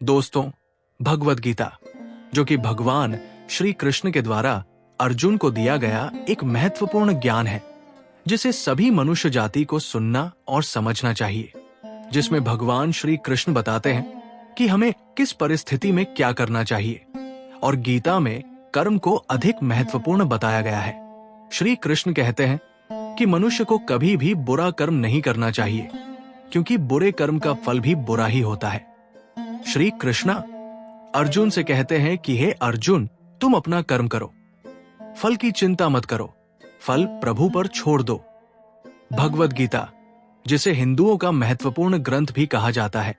दोस्तों, भगवद गीता, जो कि भगवान श्री कृष्ण के द्वारा अर्जुन को दिया गया एक महत्वपूर्ण ज्ञान है, जिसे सभी मनुष्य जाति को सुनना और समझना चाहिए। जिसमें भगवान श्री कृष्ण बताते हैं कि हमें किस परिस्थिति में क्या करना चाहिए, और गीता में कर्म को अधिक महत्वपूर्ण बताया गया है। श्री कृष्ण कहते हैं कि मनुष्य को कभी भी बुरा कर्म नहीं करना चाहिए, क्योंकि बुरे कर्म का फल भी बुरा ही होता है। श्री कृष्ण अर्जुन से कहते हैं कि हे अर्जुन, तुम अपना कर्म करो, फल की चिंता मत करो, फल प्रभु पर छोड़ दो। भगवद गीता, जिसे हिंदुओं का महत्वपूर्ण ग्रंथ भी कहा जाता है,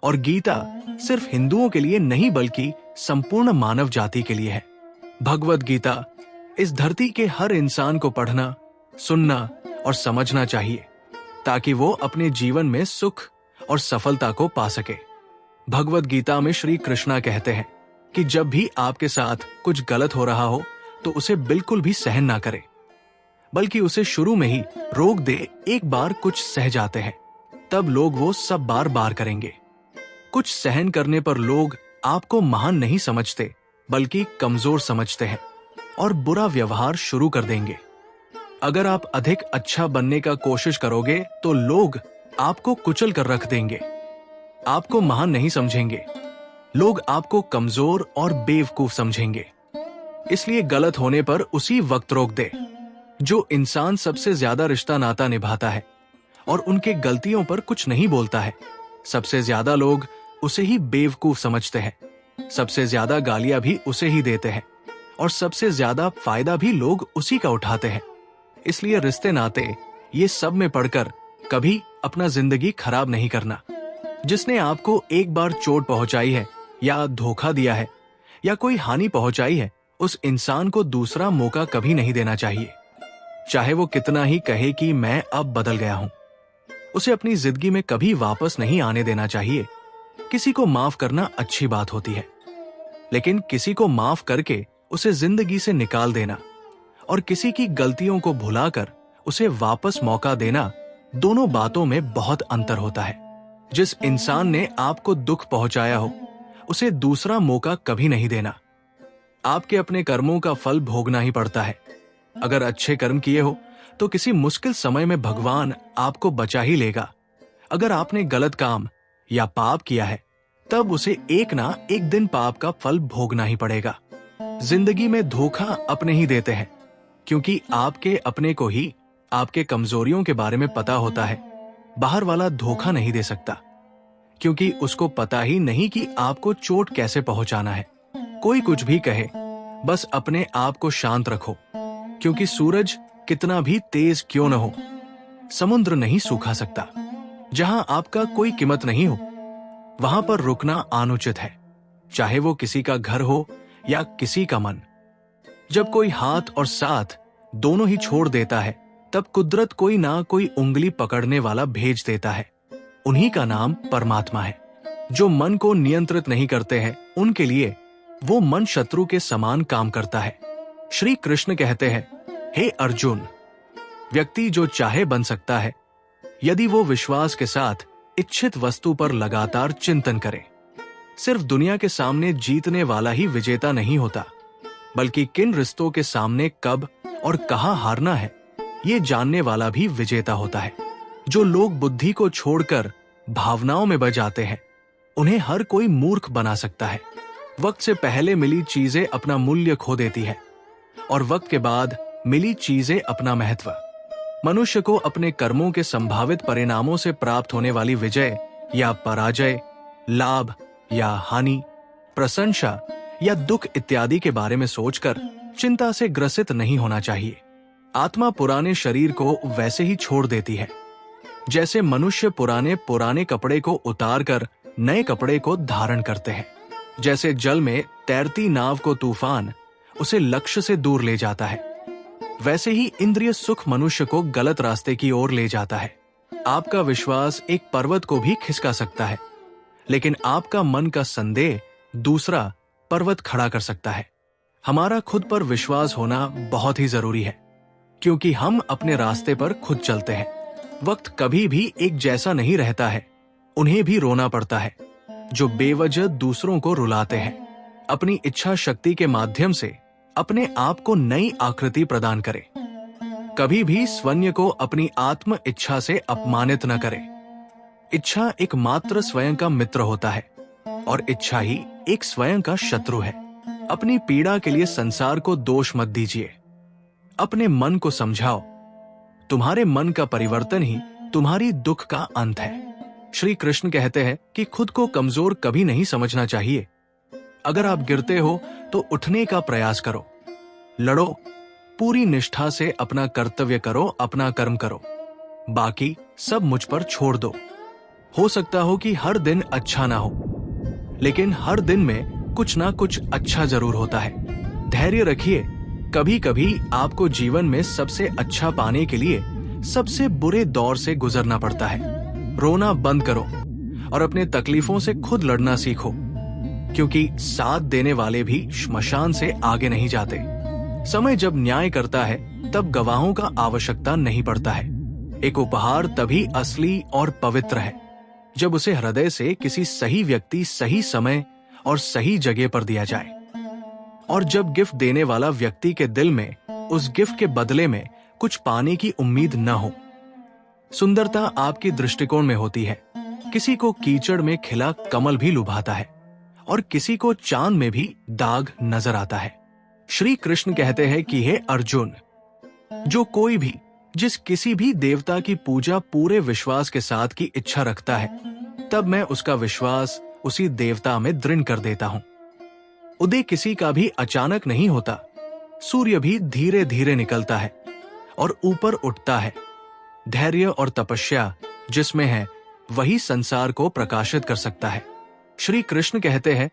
और गीता सिर्फ हिंदुओं के लिए नहीं बल्कि संपूर्ण मानव जाति के लिए है। भगवद गीता इस धरती के हर इंसान को पढ़ना, सुनना और समझना चाहिए, ताकि वो अपने जीवन में सुख और सफलता को पा सके। भगवद गीता में श्री कृष्णा कहते हैं कि जब भी आपके साथ कुछ गलत हो रहा हो तो उसे बिल्कुल भी सहन ना करें, बल्कि उसे शुरू में ही रोक दे। एक बार कुछ सह जाते हैं, तब लोग वो सब बार बार करेंगे। कुछ सहन करने पर लोग आपको महान नहीं समझते, बल्कि कमजोर समझते हैं और बुरा व्यवहार शुरू कर देंगे। अगर आप अधिक अच्छा बनने का कोशिश करोगे तो लोग आपको कुचल कर रख देंगे, आपको महान नहीं समझेंगे। लोग आपको कमजोर और बेवकूफ समझेंगे। इसलिए गलत होने पर उसी वक्त रोक दे। जो इंसान सबसे ज्यादा रिश्ता नाता निभाता है और उनके गलतियों पर कुछ नहीं बोलता है, सबसे ज्यादा लोग उसे ही बेवकूफ समझते हैं, सबसे ज्यादा गालियां भी उसे ही देते हैं, और सबसे ज्यादा फायदा भी लोग उसी का उठाते हैं। इसलिए रिश्ते नाते ये सब में पड़कर कभी अपना जिंदगी खराब नहीं करना। जिसने आपको एक बार चोट पहुंचाई है या धोखा दिया है या कोई हानि पहुंचाई है, उस इंसान को दूसरा मौका कभी नहीं देना चाहिए। चाहे वो कितना ही कहे कि मैं अब बदल गया हूं, उसे अपनी जिंदगी में कभी वापस नहीं आने देना चाहिए। किसी को माफ करना अच्छी बात होती है, लेकिन किसी को माफ करके उसे जिंदगी से निकाल देना और किसी की गलतियों को भुलाकर उसे वापस मौका देना, दोनों बातों में बहुत अंतर होता है। जिस इंसान ने आपको दुख पहुंचाया हो, उसे दूसरा मौका कभी नहीं देना। आपके अपने कर्मों का फल भोगना ही पड़ता है। अगर अच्छे कर्म किए हो तो किसी मुश्किल समय में भगवान आपको बचा ही लेगा। अगर आपने गलत काम या पाप किया है, तब उसे एक ना एक दिन पाप का फल भोगना ही पड़ेगा। जिंदगी में धोखा अपने ही देते हैं, क्योंकि आपके अपने को ही आपके कमजोरियों के बारे में पता होता है। बाहर वाला धोखा नहीं दे सकता, क्योंकि उसको पता ही नहीं कि आपको चोट कैसे पहुंचाना है। कोई कुछ भी कहे, बस अपने आप को शांत रखो, क्योंकि सूरज कितना भी तेज क्यों न हो, समुद्र नहीं सूखा सकता। जहां आपका कोई कीमत नहीं हो, वहां पर रुकना अनुचित है, चाहे वो किसी का घर हो या किसी का मन। जब कोई हाथ और साथ दोनों ही छोड़ देता है, तब कुदरत कोई ना कोई उंगली पकड़ने वाला भेज देता है। उन्हीं का नाम परमात्मा है। जो मन को नियंत्रित नहीं करते हैं, उनके लिए वो मन शत्रु के समान काम करता है। श्री कृष्ण कहते हैं, हे अर्जुन, व्यक्ति जो चाहे बन सकता है, यदि वो विश्वास के साथ इच्छित वस्तु पर लगातार चिंतन करे। सिर्फ दुनिया के सामने जीतने वाला ही विजेता नहीं होता, बल्कि किन रिश्तों के सामने कब और कहां हारना है, ये जानने वाला भी विजेता होता है। जो लोग बुद्धि को छोड़कर भावनाओं में बह जाते हैं, उन्हें हर कोई मूर्ख बना सकता है। वक्त से पहले मिली चीजें अपना मूल्य खो देती है, और वक्त के बाद मिली चीजें अपना महत्व। मनुष्य को अपने कर्मों के संभावित परिणामों से प्राप्त होने वाली विजय या पराजय, लाभ या हानि, प्रशंसा या दुख इत्यादि के बारे में सोचकर चिंता से ग्रसित नहीं होना चाहिए। आत्मा पुराने शरीर को वैसे ही छोड़ देती है, जैसे मनुष्य पुराने कपड़े को उतारकर नए कपड़े को धारण करते हैं। जैसे जल में तैरती नाव को तूफान उसे लक्ष्य से दूर ले जाता है, वैसे ही इंद्रिय सुख मनुष्य को गलत रास्ते की ओर ले जाता है। आपका विश्वास एक पर्वत को भी खिसका सकता है, लेकिन आपका मन का संदेह दूसरा पर्वत खड़ा कर सकता है। हमारा खुद पर विश्वास होना बहुत ही जरूरी है, क्योंकि हम अपने रास्ते पर खुद चलते हैं। वक्त कभी भी एक जैसा नहीं रहता है, उन्हें भी रोना पड़ता है। जो बेवजह दूसरों को रुलाते हैं। अपनी इच्छा शक्ति के माध्यम से अपने आप को नई आकृति प्रदान करें। कभी भी स्वयं को अपनी आत्म इच्छा से अपमानित न करें। इच्छा एक मात्र स्वयं का मित्र होता है और इच्छा ही एक स्वयं का शत्रु है। अपनी पीड़ा के लिए संसार को दोष मत दीजिए। अपने मन को समझाओ। तुम्हारे मन का परिवर्तन ही तुम्हारी दुख का अंत है। श्री कृष्ण कहते हैं कि खुद को कमजोर कभी नहीं समझना चाहिए। अगर आप गिरते हो तो उठने का प्रयास करो। लड़ो, पूरी निष्ठा से अपना कर्तव्य करो, अपना कर्म करो। बाकी सब मुझ पर छोड़ दो। हो सकता हो कि हर दिन अच्छा ना हो, लेकिन हर दिन में कुछ ना कुछ अच्छा जरूर होता है। धैर्य रखिए। कभी कभी आपको जीवन में सबसे अच्छा पाने के लिए सबसे बुरे दौर से गुजरना पड़ता है। रोना बंद करो और अपने तकलीफों से खुद लड़ना सीखो, क्योंकि साथ देने वाले भी श्मशान से आगे नहीं जाते। समय जब न्याय करता है तब गवाहों का आवश्यकता नहीं पड़ता है। एक उपहार तभी असली और पवित्र है जब उसे हृदय से किसी सही व्यक्ति, सही समय और सही जगह पर दिया जाए, और जब गिफ्ट देने वाला व्यक्ति के दिल में उस गिफ्ट के बदले में कुछ पाने की उम्मीद न हो। सुंदरता आपकी दृष्टिकोण में होती है। किसी को कीचड़ में खिला कमल भी लुभाता है और किसी को चांद में भी दाग नजर आता है। श्री कृष्ण कहते हैं कि हे अर्जुन, जो कोई भी जिस किसी भी देवता की पूजा पूरे विश्वास के साथ की इच्छा रखता है, तब मैं उसका विश्वास उसी देवता में दृढ़ कर देता हूं। उदय किसी का भी अचानक नहीं होता। सूर्य भी धीरे धीरे निकलता है और ऊपर उठता है। धैर्य और तपस्या जिसमें है वही संसार को प्रकाशित कर सकता है। श्री कृष्ण कहते हैं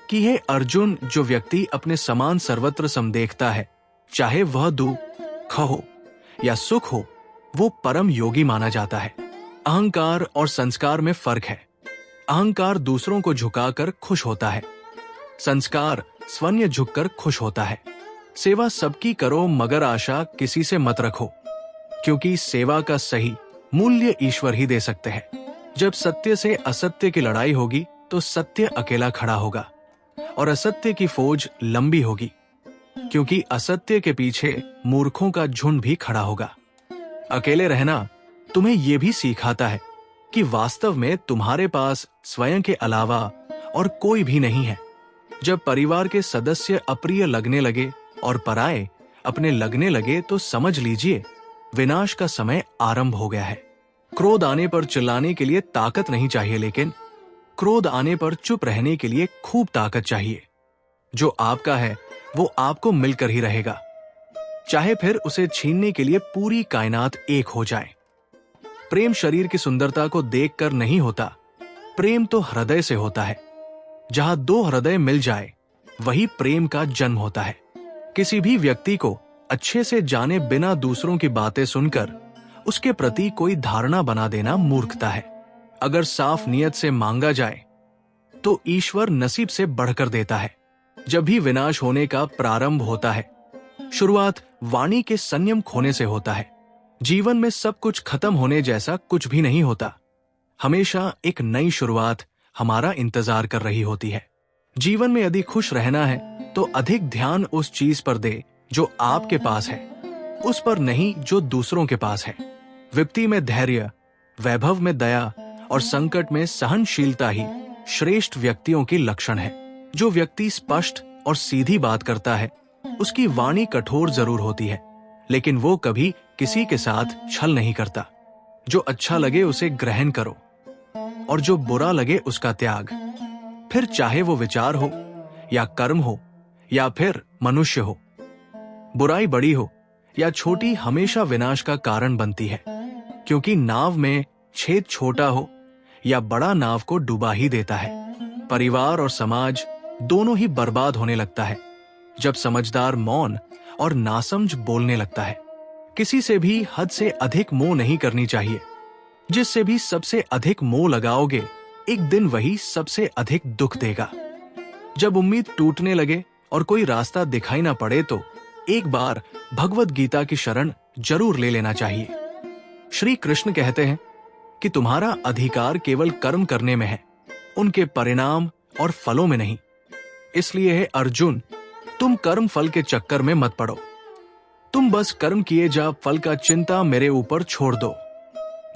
कि हे अर्जुन, जो व्यक्ति अपने समान सर्वत्र सम देखता है, चाहे वह दुख हो या सुख हो, वो परम योगी माना जाता है। अहंकार और संस्कार में फर्क है। अहंकार दूसरों को झुकाकर खुश होता है, संस्कार स्वयं झुककर खुश होता है। सेवा सबकी करो, मगर आशा किसी से मत रखो, क्योंकि सेवा का सही मूल्य ईश्वर ही दे सकते हैं। जब सत्य से असत्य की लड़ाई होगी तो सत्य अकेला खड़ा होगा और असत्य की फौज लंबी होगी, क्योंकि असत्य के पीछे मूर्खों का झुंड भी खड़ा होगा। अकेले रहना तुम्हें यह भी सिखाता है कि वास्तव में तुम्हारे पास स्वयं के अलावा और कोई भी नहीं है। जब परिवार के सदस्य अप्रिय लगने लगे और पराये अपने लगने लगे तो समझ लीजिए विनाश का समय आरंभ हो गया है। क्रोध आने पर चिल्लाने के लिए ताकत नहीं चाहिए, लेकिन क्रोध आने पर चुप रहने के लिए खूब ताकत चाहिए। जो आपका है वो आपको मिलकर ही रहेगा, चाहे फिर उसे छीनने के लिए पूरी कायनात एक हो जाए। प्रेम शरीर की सुंदरता को देखकर नहीं होता, प्रेम तो हृदय से होता है। जहां दो हृदय मिल जाए वही प्रेम का जन्म होता है। किसी भी व्यक्ति को अच्छे से जाने बिना दूसरों की बातें सुनकर उसके प्रति कोई धारणा बना देना मूर्खता है। अगर साफ नियत से मांगा जाए तो ईश्वर नसीब से बढ़कर देता है। जब भी विनाश होने का प्रारंभ होता है, शुरुआत वाणी के संयम खोने से होता है। जीवन में सब कुछ खत्म होने जैसा कुछ भी नहीं होता। हमेशा एक नई शुरुआत हमारा इंतजार कर रही होती है। जीवन में यदि खुश रहना है तो अधिक ध्यान उस चीज पर दे जो आपके पास है, उस पर नहीं जो दूसरों के पास है। विपत्ति में धैर्य, वैभव में दया और संकट में सहनशीलता ही श्रेष्ठ व्यक्तियों की लक्षण है। जो व्यक्ति स्पष्ट और सीधी बात करता है उसकी वाणी कठोर जरूर होती है, लेकिन वो कभी किसी के साथ छल नहीं करता। जो अच्छा लगे उसे ग्रहण करो और जो बुरा लगे उसका त्याग। फिर चाहे वो विचार हो या कर्म हो या फिर मनुष्य हो, बुराई बड़ी हो या छोटी हमेशा विनाश का कारण बनती है, क्योंकि नाव में छेद छोटा हो या बड़ा नाव को डुबा ही देता है। परिवार और समाज दोनों ही बर्बाद होने लगता है जब समझदार मौन और नासमझ बोलने लगता है। किसी से भी हद से अधिक मोह नहीं करनी चाहिए। जिससे भी सबसे अधिक मोह लगाओगे एक दिन वही सबसे अधिक दुख देगा। जब उम्मीद टूटने लगे और कोई रास्ता दिखाई ना पड़े तो एक बार भगवत गीता की शरण जरूर ले लेना चाहिए। श्री कृष्ण कहते हैं कि तुम्हारा अधिकार केवल कर्म करने में है उनके परिणाम और फलों में नहीं। इसलिए हे अर्जुन, तुम कर्म फल के चक्कर में मत पड़ो। तुम बस कर्म किए जा, फल का चिंता मेरे ऊपर छोड़ दो।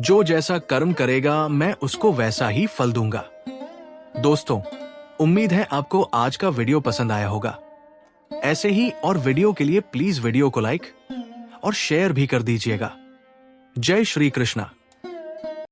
जो जैसा कर्म करेगा मैं उसको वैसा ही फल दूंगा। दोस्तों, उम्मीद है आपको आज का वीडियो पसंद आया होगा। ऐसे ही और वीडियो के लिए प्लीज वीडियो को लाइक और शेयर भी कर दीजिएगा। जय श्री कृष्णा।